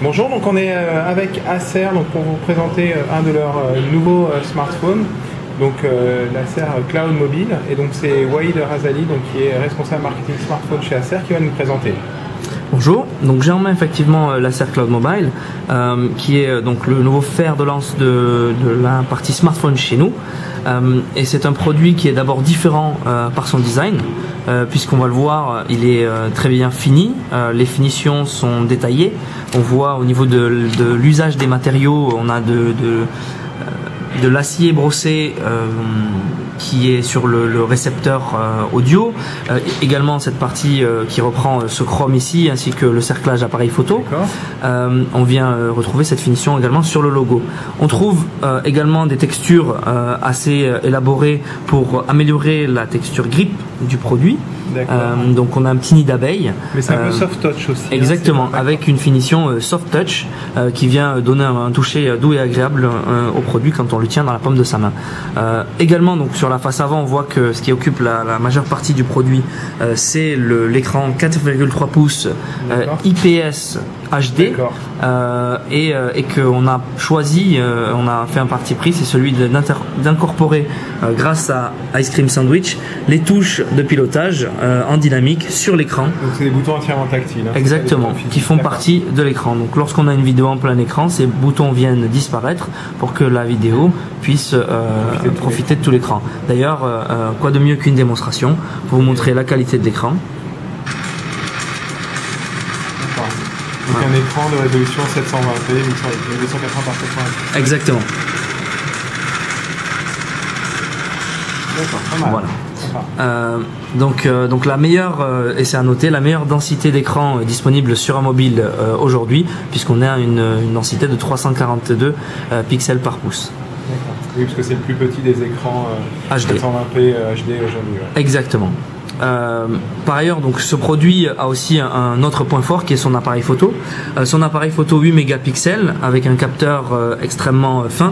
Bonjour, donc on est avec Acer donc pour vous présenter un de leurs nouveaux smartphones, donc l'Acer Cloud Mobile, et donc c'est Waïd Razali donc, qui est responsable marketing smartphone chez Acer qui va nous présenter. Bonjour, donc j'ai en main effectivement l'Acer Cloud Mobile qui est donc le nouveau fer de lance de la partie smartphone chez nous, et c'est un produit qui est d'abord différent par son design puisqu'on va le voir, il est très bien fini, les finitions sont détaillées, on voit au niveau de l'usage des matériaux, on a de l'acier brossé qui est sur le récepteur audio, également cette partie qui reprend ce chrome ici ainsi que le cerclage appareil photo. On vient retrouver cette finition également sur le logo. On trouve également des textures assez élaborées pour améliorer la texture grip du produit. Donc on a un petit nid d'abeille. Mais c'est un peu soft touch aussi. Exactement, avec une finition soft touch qui vient donner un toucher doux et agréable au produit quand on le tient dans la paume de sa main. Également donc sur la face avant, on voit que ce qui occupe la majeure partie du produit, c'est l'écran 4,3 pouces IPS HD et qu'on a choisi, on a fait un parti pris, c'est celui d'incorporer grâce à Ice Cream Sandwich les touches de pilotage en dynamique sur l'écran. Donc c'est des boutons entièrement tactiles. Exactement, qui font partie de l'écran. Donc lorsqu'on a une vidéo en plein écran, ces boutons viennent disparaître pour que la vidéo puisse profiter de tout l'écran. D'ailleurs, quoi de mieux qu'une démonstration pour vous montrer la qualité de l'écran. Donc un écran de résolution 720p, 1280 par 720p. Exactement. D'accord, pas mal. Voilà. Donc la meilleure, et c'est à noter, la meilleure densité d'écran disponible sur un mobile aujourd'hui, puisqu'on est à une densité de 342 pixels par pouce. D'accord. Oui, parce que c'est le plus petit des écrans HD. 720p HD aujourd'hui. Ouais. Exactement. Par ailleurs, donc ce produit a aussi un autre point fort qui est son appareil photo. Son appareil photo 8 mégapixels avec un capteur extrêmement fin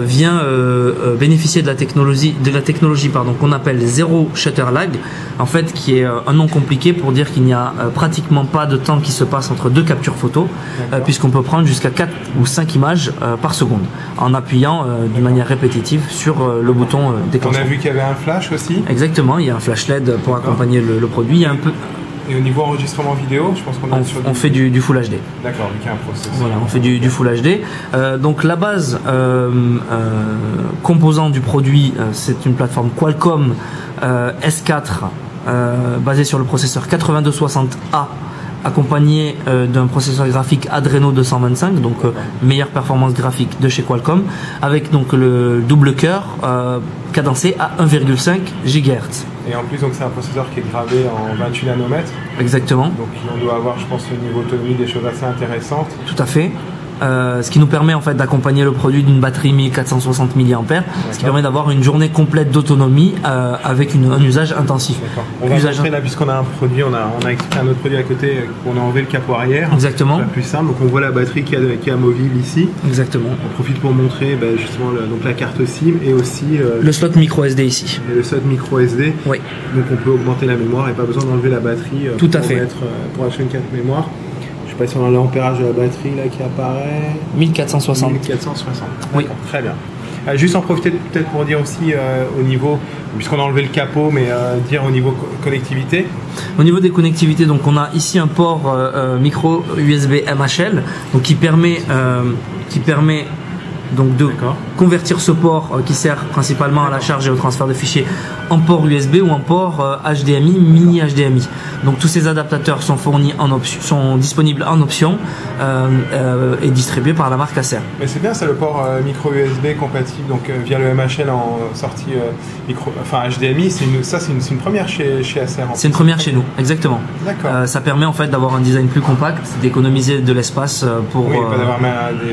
vient bénéficier de la technologie qu'on appelle zéro shutter lag, en fait, qui est un nom compliqué pour dire qu'il n'y a pratiquement pas de temps qui se passe entre deux captures photo, puisqu'on peut prendre jusqu'à 4 ou 5 images par seconde en appuyant d'une manière répétitive sur le bouton déclenchement. On a vu qu'il y avait un flash aussi. Exactement, il y a un flash LED pour accompagner le produit. Il y a un peu... Et au niveau enregistrement vidéo, je pense qu'on fait du Full HD. D'accord, vu qu'il y a un processeur. Voilà, on fait du Full HD. Donc la base composant du produit, c'est une plateforme Qualcomm S4 basée sur le processeur 8260A, accompagné d'un processeur graphique Adreno 225, donc meilleure performance graphique de chez Qualcomm, avec donc le double cœur cadencé à 1,5 GHz. Et en plus, donc c'est un processeur qui est gravé en 28 nanomètres. Exactement. Donc on doit avoir, je pense, au niveau autonomie des choses assez intéressantes. Tout à fait. Ce qui nous permet en fait d'accompagner le produit d'une batterie 1460 mAh, ce qui permet d'avoir une journée complète d'autonomie avec un usage intensif. On va montrer là, puisqu'on a un produit, on a extrait un autre produit à côté, on a enlevé le capot arrière. Exactement. C'est plus simple, donc on voit la batterie qui est amovible ici. Exactement. On profite pour montrer justement donc la carte SIM et aussi le slot micro SD ici. Et le slot micro SD. Oui. Donc on peut augmenter la mémoire et pas besoin d'enlever la batterie Tout à fait. Pour acheter une carte mémoire. Je sais pas si on a l'ampérage de la batterie là qui apparaît. 1460. 1460. Oui. Très bien. Juste en profiter peut-être pour dire aussi au niveau, puisqu'on a enlevé le capot, mais dire au niveau connectivité. Au niveau des connectivités, donc on a ici un port micro USB MHL, donc qui permet donc de convertir ce port qui sert principalement à la charge et au transfert de fichiers en port USB ou en port HDMI, mini HDMI. Donc tous ces adaptateurs sont fournis sont disponibles en option et distribués par la marque Acer. Mais c'est bien ça, le port micro USB compatible donc via le MHL en sortie HDMI, c'est une première chez Acer. C'est une première chez nous, exactement. D'accord. Ça permet en fait d'avoir un design plus compact, d'économiser de l'espace pour. Oui,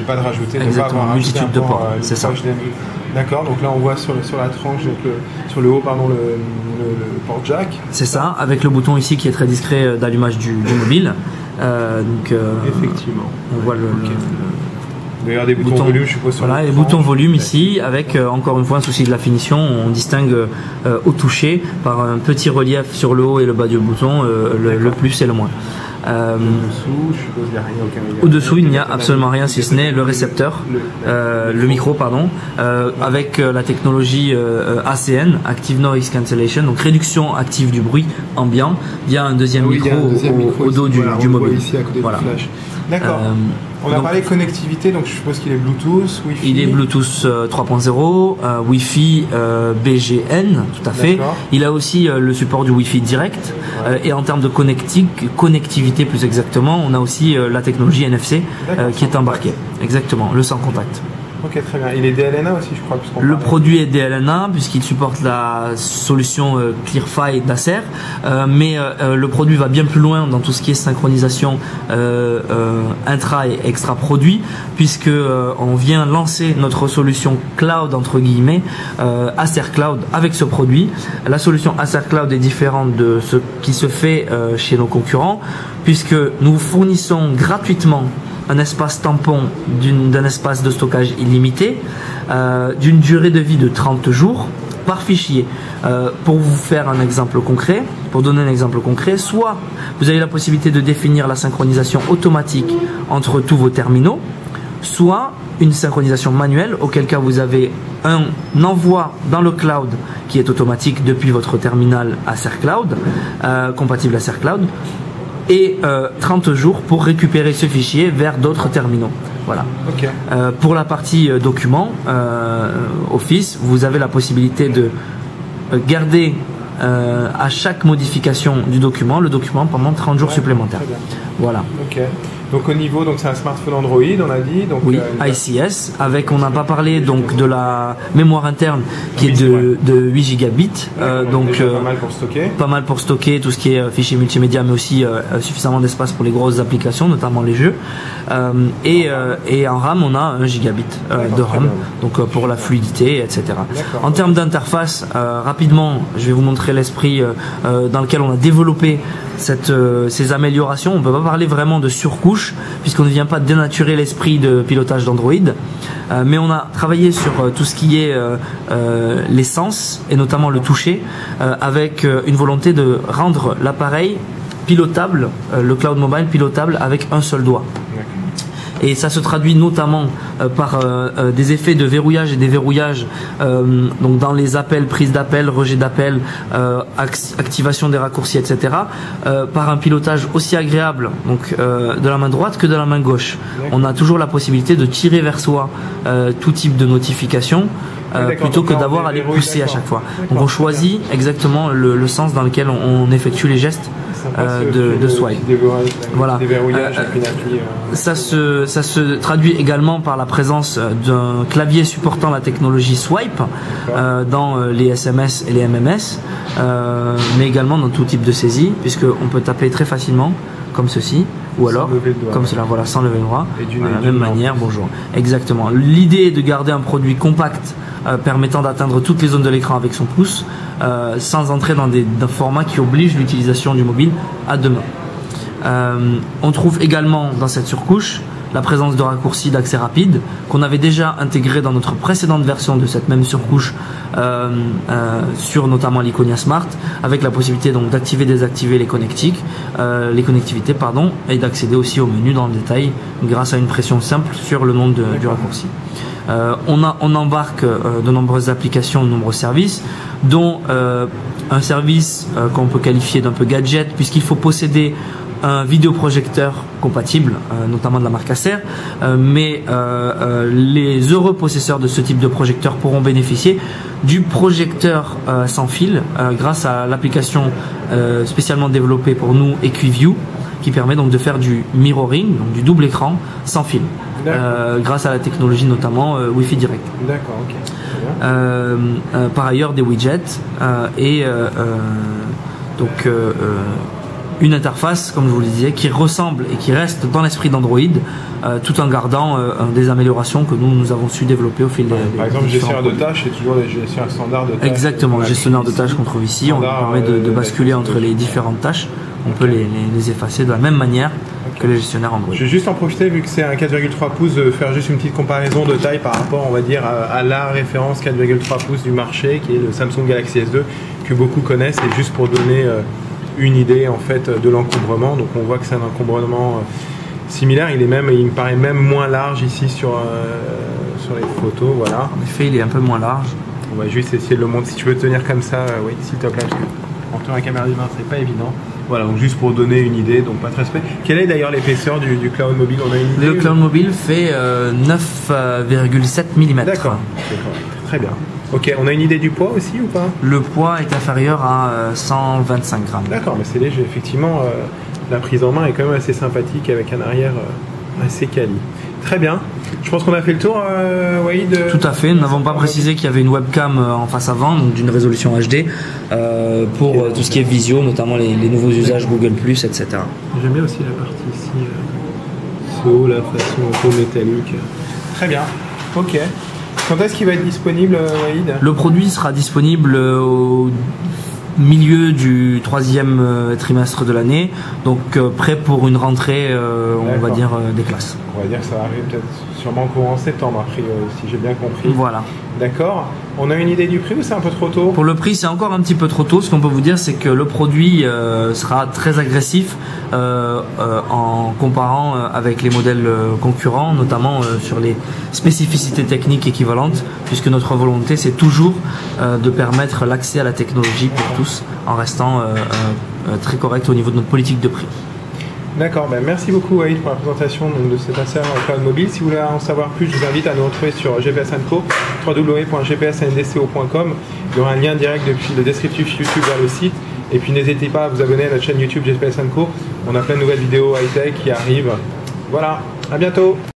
pas de rajouter. Exactement, une multitude de ports, c'est ça. HDMI. D'accord, donc là on voit sur la tranche, donc sur le haut, pardon, le port jack. C'est ça, avec le bouton ici qui est très discret d'allumage du mobile. Effectivement. On voit D'ailleurs des boutons volume, je suppose. Voilà, les boutons volume ici, avec encore une fois un souci de la finition, on distingue au toucher par un petit relief sur le haut et le bas du bouton, le plus et le moins. Au-dessous, je suppose qu'il n'y a rien, aucun méga. Au-dessous, il n'y a absolument rien si ce n'est le récepteur, le micro, pardon, avec la technologie ACN, Active Noise Cancellation, donc réduction active du bruit ambiant. Il y a un deuxième micro au dos du mobile. Ici, à côté du flash. D'accord. On a donc, parlé connectivité, donc je suppose qu'il est Bluetooth, Wi-Fi. Il est Bluetooth 3.0, Wi-Fi BGN, tout à fait. Il a aussi le support du Wi-Fi direct. Et en termes de connectivité plus exactement, on a aussi la technologie NFC qui est embarquée. Exactement, le sans contact. Ok, très bien. Il est DLNA aussi, je crois. Le produit est DLNA puisqu'il supporte la solution ClearFi d'Acer, mais le produit va bien plus loin dans tout ce qui est synchronisation intra et extra produit, puisque on vient lancer notre solution cloud entre guillemets Acer Cloud avec ce produit. La solution Acer Cloud est différente de ce qui se fait chez nos concurrents, puisque nous fournissons gratuitement un espace tampon d'un espace de stockage illimité, d'une durée de vie de 30 jours par fichier. Pour vous faire un exemple concret, pour donner un exemple concret, soit vous avez la possibilité de définir la synchronisation automatique entre tous vos terminaux, soit une synchronisation manuelle, auquel cas vous avez un envoi dans le cloud qui est automatique depuis votre terminal Acer Cloud, compatible Acer Cloud, et 30 jours pour récupérer ce fichier vers d'autres terminaux. Voilà. Okay. Pour la partie document, Office, vous avez la possibilité de garder à chaque modification du document, le document pendant 30 jours supplémentaires. Voilà. Ok. Donc au niveau, donc c'est un smartphone Android, on a dit. Donc, oui, ICS, avec, on n'a pas parlé donc de la mémoire interne qui est de 8 gigabits. Donc pas mal pour stocker. Pas mal pour stocker tout ce qui est fichiers multimédia, mais aussi suffisamment d'espace pour les grosses applications, notamment les jeux. Et en RAM, on a 1 gigabit de RAM, donc pour la fluidité, etc. En termes d'interface, rapidement, je vais vous montrer l'esprit dans lequel on a développé ces améliorations. On ne peut pas parler vraiment de surcouche puisqu'on ne vient pas dénaturer l'esprit de pilotage d'Android, mais on a travaillé sur tout ce qui est les sens et notamment le toucher, avec une volonté de rendre l'appareil pilotable, le cloud mobile pilotable avec un seul doigt. Et ça se traduit notamment par des effets de verrouillage et déverrouillage, donc dans les appels, prise d'appel, rejet d'appel, activation des raccourcis, etc. Par un pilotage aussi agréable, donc de la main droite que de la main gauche. On a toujours la possibilité de tirer vers soi tout type de notification. Plutôt que d'avoir à les pousser à chaque fois. Donc on choisit exactement le sens dans lequel on effectue les gestes de swipe. Voilà. Ça se traduit également par la présence d'un clavier supportant la technologie swipe dans les SMS et les MMS, mais également dans tout type de saisie, puisqu'on peut taper très facilement comme ceci, ou alors comme cela, voilà, sans lever le doigt, de la même manière. Bonjour. Exactement. L'idée est de garder un produit compact permettant d'atteindre toutes les zones de l'écran avec son pouce, sans entrer dans des formats qui obligent l'utilisation du mobile à deux mains. On trouve également dans cette surcouche la présence de raccourcis d'accès rapide qu'on avait déjà intégré dans notre précédente version de cette même surcouche sur notamment l'Iconia Smart, avec la possibilité donc d'activer et désactiver les connectivités et d'accéder aussi au menu dans le détail grâce à une pression simple sur le nom du raccourci. On embarque de nombreuses applications, de nombreux services, dont un service qu'on peut qualifier d'un peu gadget, puisqu'il faut posséder un vidéoprojecteur compatible, notamment de la marque Acer, mais les heureux possesseurs de ce type de projecteur pourront bénéficier du projecteur sans fil grâce à l'application spécialement développée pour nous, EquiView, qui permet donc de faire du mirroring, donc du double écran sans fil, grâce à la technologie notamment Wi-Fi direct. D'accord, ok. Par ailleurs, des widgets et donc une interface, comme je vous le disais, qui ressemble et qui reste dans l'esprit d'Android, tout en gardant des améliorations que nous avons su développer au fil des Par exemple, gestionnaire de tâches, c'est toujours les gestionnaires standards de tâches. Exactement, gestionnaire de tâches qu'on trouve ici, on permet de basculer entre les différentes tâches. On peut les effacer de la même manière que les gestionnaires Android. Je vais juste en profiter, vu que c'est un 4,3 pouces, de faire juste une petite comparaison de taille par rapport, on va dire, à la référence 4,3 pouces du marché, qui est le Samsung Galaxy S2, que beaucoup connaissent, et juste pour donner une idée en fait de l'encombrement. Donc on voit que c'est un encombrement similaire. Il me paraît même moins large ici sur les photos. Voilà. En effet, il est un peu moins large. On va juste essayer de le montrer. Si tu veux tenir comme ça, oui, s'il te plaît, parce que en tenant la caméra du main, c'est pas évident. Voilà, donc juste pour donner une idée, donc pas très spé. Quelle est d'ailleurs l'épaisseur du Cloud Mobile? On a une idée, le Cloud Mobile fait 9,7 mm. D'accord, très bien. Ok, on a une idée du poids aussi ou pas? Le poids est inférieur à 125 grammes. D'accord, mais c'est léger. Effectivement, la prise en main est quand même assez sympathique avec un arrière assez quali. Très bien. Je pense qu'on a fait le tour, Waïd. Tout à fait. Nous n'avons pas précisé qu'il y avait une webcam en face avant, donc d'une résolution HD, pour tout ce qui est visio, notamment les nouveaux usages Google+, etc. J'aime bien aussi la partie ici, ce haut, la façon un peu métallique. Très bien. Ok. Quand est-ce qu'il va être disponible, Waïd? Le produit sera disponible au milieu du 3e trimestre de l'année, donc prêt pour une rentrée, on va dire, des classes. On va dire que ça va arriver peut-être sûrement courant septembre, a priori, si j'ai bien compris. Voilà. D'accord. On a une idée du prix ou c'est un peu trop tôt? Pour le prix, c'est encore un petit peu trop tôt. Ce qu'on peut vous dire, c'est que le produit sera très agressif en comparant avec les modèles concurrents, notamment sur les spécificités techniques équivalentes, puisque notre volonté, c'est toujours de permettre l'accès à la technologie pour tous, en restant très correct au niveau de notre politique de prix. D'accord, ben merci beaucoup Waïd pour la présentation donc, de cet Acer Cloud Mobile. Si vous voulez en savoir plus, je vous invite à nous retrouver sur GPS & Co, www.gpsndco.com. Il y aura un lien direct depuis le descriptif YouTube vers le site. Et puis n'hésitez pas à vous abonner à notre chaîne YouTube GPS & Co. On a plein de nouvelles vidéos high-tech qui arrivent. Voilà, à bientôt.